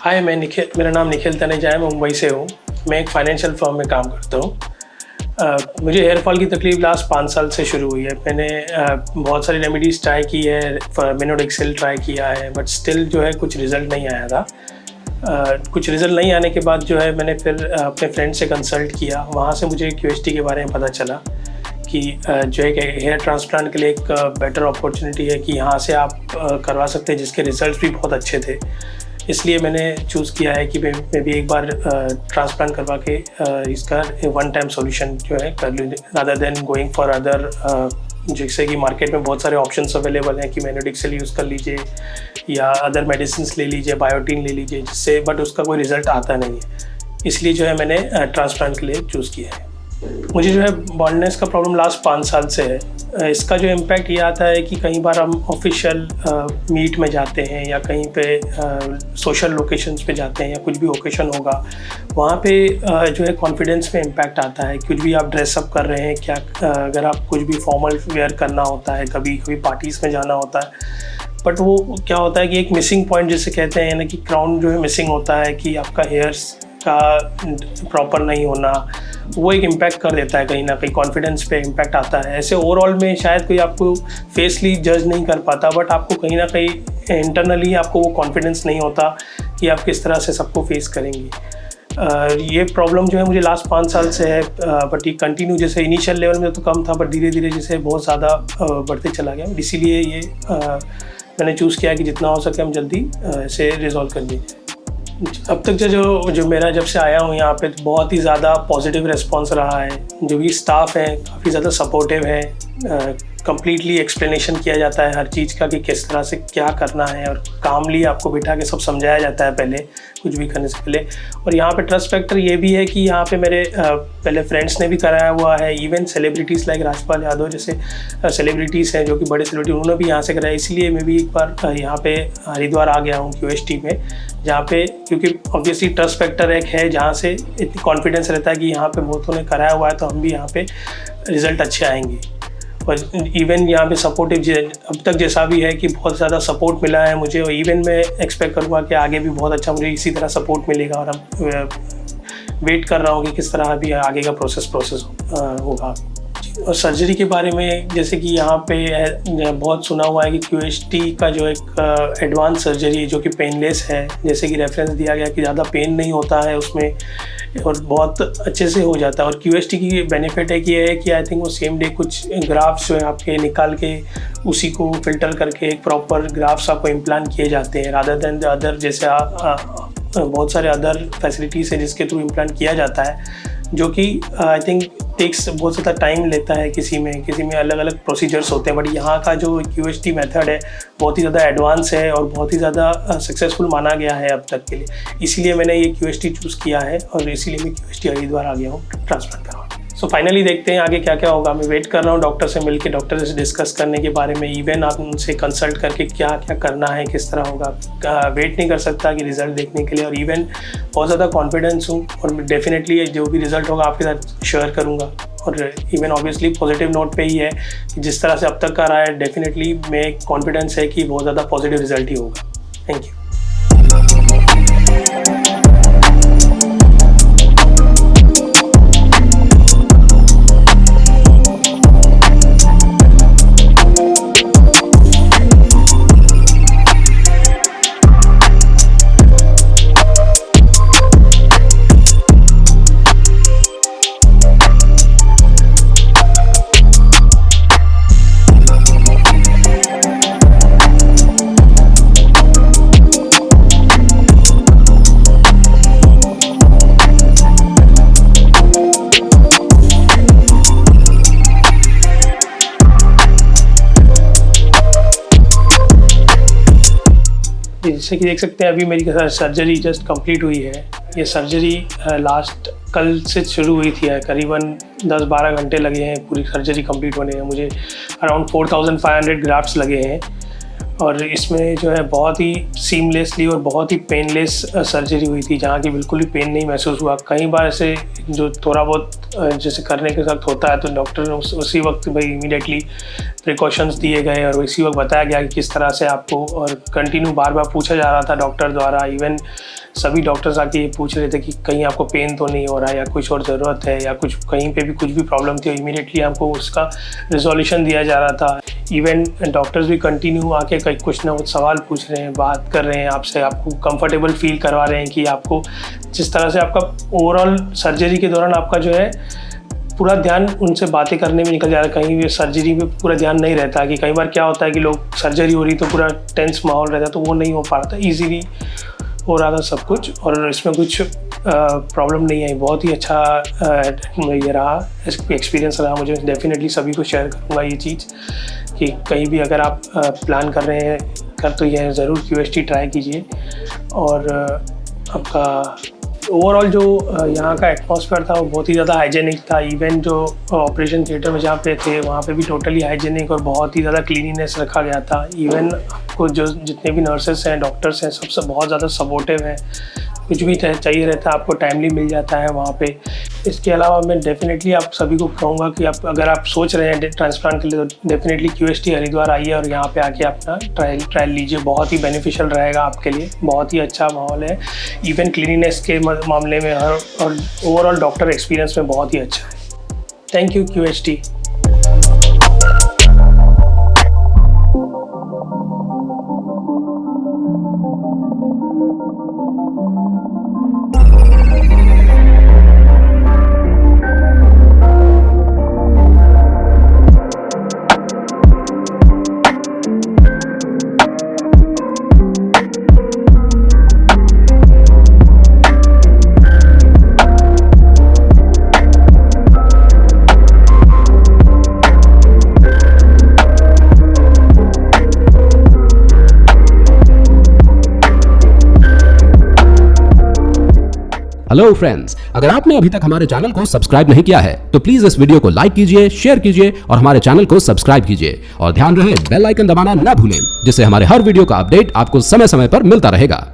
हाय, मेरा नाम निखिल तनेजा है। मैं मुंबई से हूँ। मैं एक फाइनेंशियल फर्म में काम करता हूँ। मुझे हेयर फॉल की तकलीफ लास्ट 5 साल से शुरू हुई है। मैंने बहुत सारी रेमेडीज़ ट्राई की है, मिनोडेक्सिल ट्राई किया है, बट स्टिल जो है कुछ रिज़ल्ट नहीं आया था। कुछ रिज़ल्ट नहीं आने के बाद जो है मैंने फिर अपने फ्रेंड से कंसल्ट किया। वहाँ से मुझे QHT के बारे में पता चला कि जो है हेयर ट्रांसप्लांट के लिए एक बेटर अपॉर्चुनिटी है कि यहाँ से आप करवा सकते हैं, जिसके रिज़ल्ट भी बहुत अच्छे थे। इसलिए मैंने चूज़ किया है कि मैं भी एक बार ट्रांसप्लांट करवा के इसका वन टाइम सॉल्यूशन जो है कर लूँ, rather than going for other, जैसे कि मार्केट में बहुत सारे ऑप्शंस अवेलेबल हैं कि मिनोडेक्सिल यूज़ कर लीजिए या अदर मेडिसिन्स ले लीजिए, बायोटिन ले लीजिए, जिससे बट उसका कोई रिज़ल्ट आता नहीं है। इसलिए जो है मैंने ट्रांसप्लांट के लिए चूज़ किया है। मुझे जो है बॉल्डनेस का प्रॉब्लम लास्ट 5 साल से है। इसका जो इम्पैक्ट ये आता है कि कई बार हम ऑफिशियल मीट में जाते हैं या कहीं पे सोशल लोकेशंस पे जाते हैं या कुछ भी ओकेशन होगा, वहाँ पे जो है कॉन्फिडेंस में इम्पैक्ट आता है। कुछ भी आप ड्रेसअप कर रहे हैं, क्या अगर आप कुछ भी फॉर्मल वेयर करना होता है, कभी कभी पार्टीज़ में जाना होता है, बट वो क्या होता है कि एक मिसिंग पॉइंट जिसे कहते हैं, यानी कि क्राउन जो है मिसिंग होता है, कि आपका हेयर्स का प्रॉपर नहीं होना, वो एक इम्पैक्ट कर देता है, कहीं ना कहीं कॉन्फिडेंस पे इम्पैक्ट आता है। ऐसे ओवरऑल में शायद कोई आपको फेसली जज नहीं कर पाता, बट आपको कहीं ना कहीं इंटरनली आपको वो कॉन्फिडेंस नहीं होता कि आप किस तरह से सबको फेस करेंगे। ये प्रॉब्लम जो है मुझे लास्ट 5 साल से है, बट ये कंटिन्यू, जैसे इनिशियल लेवल में तो कम था, बट धीरे धीरे जैसे बहुत ज़्यादा बढ़ते चला गया। इसीलिए ये मैंने चूज़ किया कि जितना हो सके हम जल्दी इसे रिजॉल्व कर लीजिए। अब तक जो मेरा जब से आया हूँ यहाँ पे, तो बहुत ही ज़्यादा पॉजिटिव रिस्पांस रहा है। जो भी स्टाफ है काफ़ी ज़्यादा सपोर्टिव है। कंप्लीटली एक्सप्लेनेशन किया जाता है हर चीज़ का कि किस तरह से क्या करना है, और कामली आपको बिठा के सब समझाया जाता है पहले, कुछ भी करने से पहले। और यहाँ पे ट्रस्ट फैक्टर ये भी है कि यहाँ पे मेरे पहले फ्रेंड्स ने भी कराया हुआ है। Even celebrities like Rajpal Yadav जैसे सेलिब्रिटीज़ हैं, जो कि बड़े सेलिब्रिटी, उन्होंने भी यहाँ से कराया। इसलिए मैं भी एक बार यहाँ पे हरिद्वार आ गया हूँ QHT में, जहाँ पे, क्योंकि ऑब्वियसली ट्रस्ट फैक्टर एक है जहाँ से इतनी कॉन्फिडेंस रहता है कि यहाँ पे बहुतों ने कराया हुआ है, तो हम भी यहाँ पे रिज़ल्ट अच्छे आएंगे। और इवन यहाँ पे सपोर्टिव अब तक जैसा भी है कि बहुत ज़्यादा सपोर्ट मिला है मुझे, और इवन मैं एक्सपेक्ट करूँगा कि आगे भी बहुत अच्छा मुझे इसी तरह सपोर्ट मिलेगा। और हम वेट कर रहा हूँ कि किस तरह भी आगे का प्रोसेस होगा। और सर्जरी के बारे में, जैसे कि यहाँ पे बहुत सुना हुआ है कि QHT का जो एक एडवांस सर्जरी है जो कि पेनलेस है, जैसे कि रेफरेंस दिया गया कि ज़्यादा पेन नहीं होता है उसमें और बहुत अच्छे से हो जाता है। और QHT की बेनिफिट है कि आई थिंक वो सेम डे कुछ ग्राफ्स जो है आपके निकाल के उसी को फिल्टर करके एक प्रॉपर ग्राफ्स आपको इम्प्लांट किए जाते हैं, रादर देन अदर, जैसे बहुत सारे अदर फैसिलिटीज़ है जिसके थ्रू इम्प्लांट किया जाता है, जो कि आई थिंक टेक्स बहुत ज़्यादा टाइम लेता है। किसी में अलग अलग प्रोसीजर्स होते हैं, बट यहाँ का जो QHT मेथड है बहुत ही ज़्यादा एडवांस है और बहुत ही ज़्यादा सक्सेसफुल माना गया है अब तक के लिए। इसीलिए मैंने ये QHT चूज़ किया है और इसीलिए मैं QHT हरिद्वार आ गया हूँ ट्रांसप्लांट करवाने। सो फाइनली देखते हैं आगे क्या क्या होगा। मैं वेट कर रहा हूँ डॉक्टर से मिलके, डॉक्टर से डिस्कस करने के बारे में, इवन आप उनसे कंसल्ट करके क्या क्या करना है, किस तरह होगा। वेट नहीं कर सकता कि रिज़ल्ट देखने के लिए, और इवन बहुत ज़्यादा कॉन्फिडेंस हूँ और डेफिनेटली जो भी रिज़ल्ट होगा आपके साथ शेयर करूँगा। और इवन ऑब्वियसली पॉजिटिव नोट पे ही है कि जिस तरह से अब तक का रहा है, डेफिनेटली मैं कॉन्फिडेंस है कि बहुत ज़्यादा पॉजिटिव रिज़ल्ट ही होगा। Thank you. जैसे कि देख सकते हैं अभी मेरी सर्जरी जस्ट कंप्लीट हुई है। ये सर्जरी लास्ट कल से शुरू हुई थी, करीबन 10-12 घंटे लगे हैं पूरी सर्जरी कंप्लीट होने में। मुझे अराउंड 4500 ग्राफ्ट्स लगे हैं और इसमें जो है बहुत ही सीमलेसली और बहुत ही पेनलेस सर्जरी हुई थी, जहाँ की बिल्कुल भी पेन नहीं महसूस हुआ। कई बार ऐसे जो थोड़ा बहुत जैसे करने के साथ होता है तो डॉक्टर ने उसी वक्त भाई इमीडिएटली प्रिकॉशंस दिए गए और इसी वक्त बताया गया कि किस तरह से आपको, और कंटिन्यू बार बार पूछा जा रहा था डॉक्टर द्वारा, इवन सभी डॉक्टर्स आके ये पूछ रहे थे कि कहीं आपको पेन तो नहीं हो रहा है या कुछ और ज़रूरत है या कुछ कहीं पे भी कुछ भी प्रॉब्लम थी, इमीडिएटली हमको उसका रिजोल्यूशन दिया जा रहा था। इवन डॉक्टर्स भी कंटिन्यू आके कई कुछ ना कुछ सवाल पूछ रहे हैं, बात कर रहे हैं आपसे, आपको कंफर्टेबल फील करवा रहे हैं कि आपको जिस तरह से आपका ओवरऑल सर्जरी के दौरान आपका जो है पूरा ध्यान उनसे बातें करने में निकल जा रहा है। कहीं भी सर्जरी में पूरा ध्यान नहीं रहता कि कई बार क्या होता है कि लोग सर्जरी हो रही तो पूरा टेंस माहौल रहता है, तो वो नहीं हो पा रहा था, ईजीली हो रहा था सब कुछ और इसमें कुछ प्रॉब्लम नहीं आई। बहुत ही अच्छा ये रहा, एक्सपीरियंस रहा मुझे। डेफिनेटली सभी को शेयर करूँगा ये चीज़ कि कहीं भी अगर आप प्लान कर रहे हैं तो यह ज़रूर QST ट्राई कीजिए। और आपका ओवरऑल जो यहाँ का एटमॉस्फेयर था वो बहुत ही ज़्यादा हाइजेनिक था। इवन जो ऑपरेशन थिएटर में जहाँ पे थे वहाँ पे भी टोटली हाइजेनिक और बहुत ही ज़्यादा क्लीनिनेस रखा गया था। इवन आपको जो जितने भी नर्सेस हैं, डॉक्टर्स हैं, सब बहुत ज़्यादा सपोर्टिव हैं। कुछ भी चाहिए रहता है आपको टाइमली मिल जाता है वहाँ पे। इसके अलावा मैं डेफिनेटली आप सभी को कहूँगा कि आप अगर आप सोच रहे हैं ट्रांसप्लांट के लिए तो डेफिनेटली QST हरिद्वार आइए और यहाँ पे आके अपना ट्रायल लीजिए। बहुत ही बेनिफिशियल रहेगा आपके लिए, बहुत ही अच्छा माहौल है। इवन क्लीनिनेस के मामले में और ओवरऑल डॉक्टर एक्सपीरियंस में बहुत ही अच्छा है। Thank you QST। Hello friends, अगर आपने अभी तक हमारे चैनल को सब्सक्राइब नहीं किया है तो प्लीज इस वीडियो को लाइक कीजिए, शेयर कीजिए और हमारे चैनल को सब्सक्राइब कीजिए। और ध्यान रहे बेल आइकन दबाना ना भूलें, जिससे हमारे हर वीडियो का अपडेट आपको समय समय पर मिलता रहेगा।